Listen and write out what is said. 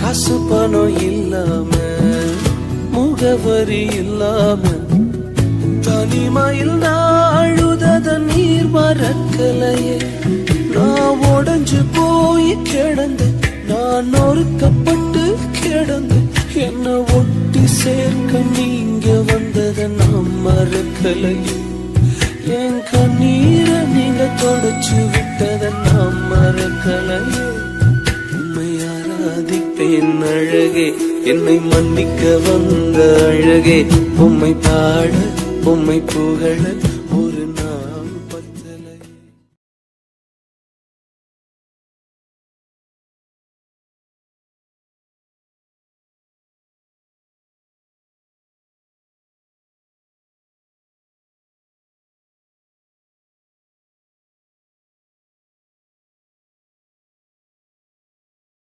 காசு பணம் இல்லாம முகவரி இல்லாம தனிமையில் நாழுதத நீர் மறக்கலையே. நான் உடஞ்சு போய் கிடந்து நான் நொறுக்கப்பட்டு கிடந்து என்ன ஒட்டி சேர்க்க நீங்க வந்தத நான் மறக்கலையே. என் கண்ணீரை நீங்க தொடச்சு விட்டத நான் மறக்கலையே. உம்மை ஆராதிப்பேன் அழகே, என்னை மன்னிக்க வந்த அழகே. உம்மை பாட உம்மை புகழ